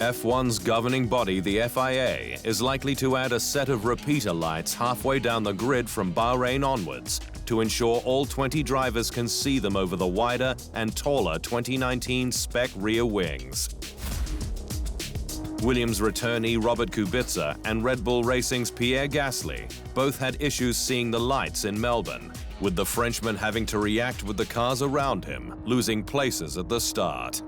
F1's governing body, the FIA, is likely to add a set of repeater lights halfway down the grid from Bahrain onwards to ensure all 20 drivers can see them over the wider and taller 2019 spec rear wings. Williams returnee Robert Kubica and Red Bull Racing's Pierre Gasly both had issues seeing the lights in Melbourne, with the Frenchman having to react with the cars around him, losing places at the start.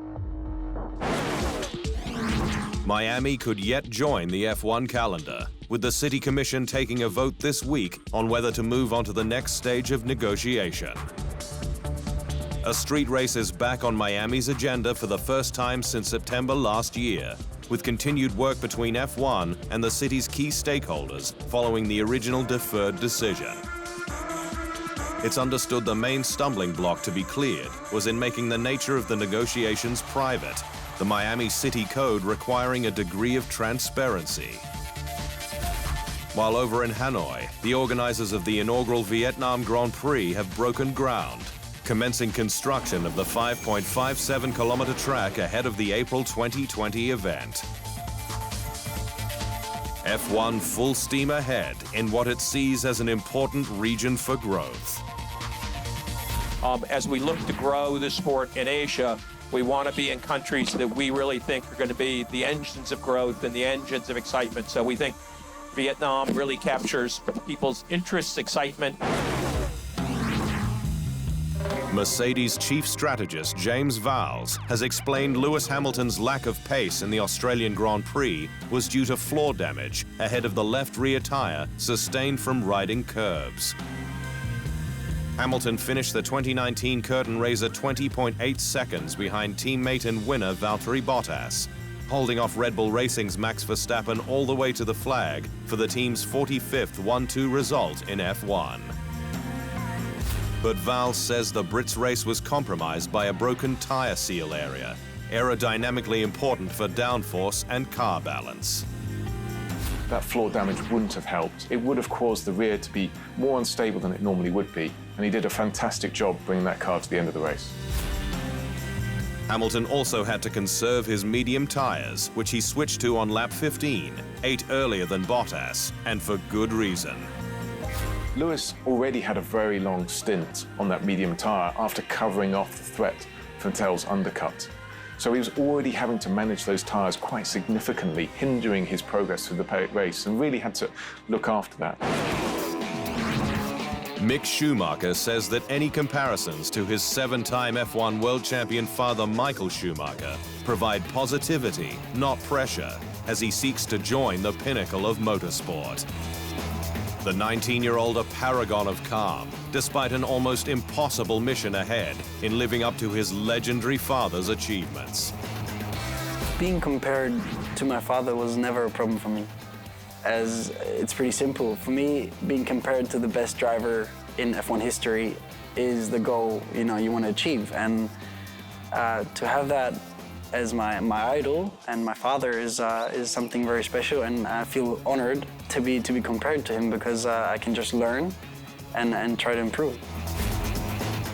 Miami could yet join the F1 calendar, with the City Commission taking a vote this week on whether to move on to the next stage of negotiation. A street race is back on Miami's agenda for the first time since September last year, with continued work between F1 and the city's key stakeholders following the original deferred decision. It's understood the main stumbling block to be cleared was in making the nature of the negotiations private, the Miami City Code requiring a degree of transparency. While over in Hanoi, the organizers of the inaugural Vietnam Grand Prix have broken ground, commencing construction of the 5.57-kilometer track ahead of the April 2020 event. F1 full steam ahead in what it sees as an important region for growth. As we look to grow the sport in Asia, we want to be in countries that we really think are going to be the engines of growth and the engines of excitement. So we think Vietnam really captures people's interests, excitement. Mercedes chief strategist James Vowles has explained Lewis Hamilton's lack of pace in the Australian Grand Prix was due to floor damage ahead of the left rear tire sustained from riding curbs. Hamilton finished the 2019 curtain raiser 20.8 seconds behind teammate and winner Valtteri Bottas, holding off Red Bull Racing's Max Verstappen all the way to the flag for the team's 45th 1-2 result in F1. But Vowles says the Brits' race was compromised by a broken tire seal area, aerodynamically important for downforce and car balance. That floor damage wouldn't have helped. It would have caused the rear to be more unstable than it normally would be, and he did a fantastic job bringing that car to the end of the race. Hamilton also had to conserve his medium tires, which he switched to on lap 15, 8 earlier than Bottas, and for good reason. Lewis already had a very long stint on that medium tyre after covering off the threat from Vettel's undercut. So he was already having to manage those tyres quite significantly, hindering his progress through the race, and really had to look after that. Mick Schumacher says that any comparisons to his 7-time F1 world champion father Michael Schumacher provide positivity, not pressure, as he seeks to join the pinnacle of motorsport. The 19-year-old a paragon of calm, despite an almost impossible mission ahead in living up to his legendary father's achievements. Being compared to my father was never a problem for me, as it's pretty simple. For me, being compared to the best driver in F1 history is the goal you want to achieve, and to have that as my idol and my father is something very special, and I feel honored to be compared to him because I can just learn and try to improve.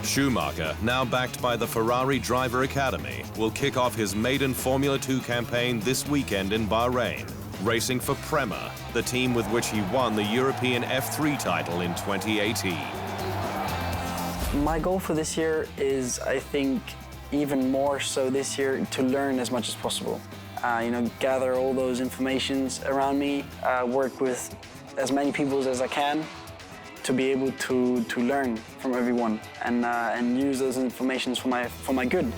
Schumacher, now backed by the Ferrari Driver Academy, will kick off his maiden Formula 2 campaign this weekend in Bahrain, racing for Prema, the team with which he won the European F3 title in 2018. My goal for this year is, I think, even more so this year, to learn as much as possible. Gather all those informations around me, work with as many people as I can to be able to learn from everyone and use those informations for my good.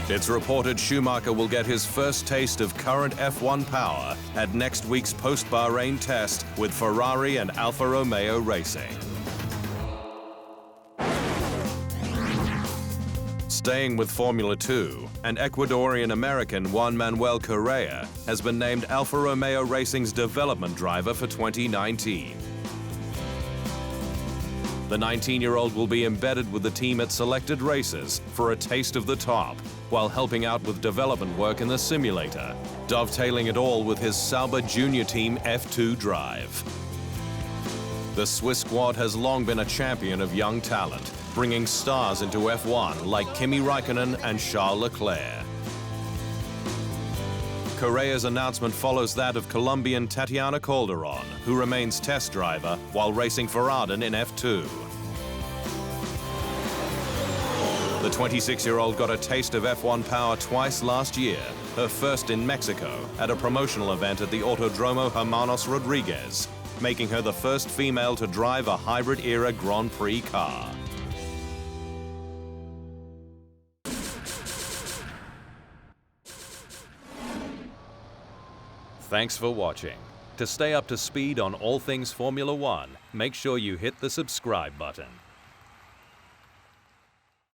It's reported Schumacher will get his first taste of current F1 power at next week's post-Bahrain test with Ferrari and Alfa Romeo Racing. Staying with Formula 2, an Ecuadorian-American Juan Manuel Correa has been named Alfa Romeo Racing's development driver for 2019. The 19-year-old will be embedded with the team at selected races for a taste of the top, while helping out with development work in the simulator, dovetailing it all with his Sauber Junior Team F2 drive. The Swiss squad has long been a champion of young talent, bringing stars into F1 like Kimi Räikkönen and Charles Leclerc. Correa's announcement follows that of Colombian Tatiana Calderon, who remains test driver while racing for Arden in F2. The 26-year-old got a taste of F1 power twice last year, her first in Mexico at a promotional event at the Autodromo Hermanos Rodriguez, making her the first female to drive a hybrid-era Grand Prix car. Thanks for watching. To stay up to speed on all things Formula One, make sure you hit the subscribe button.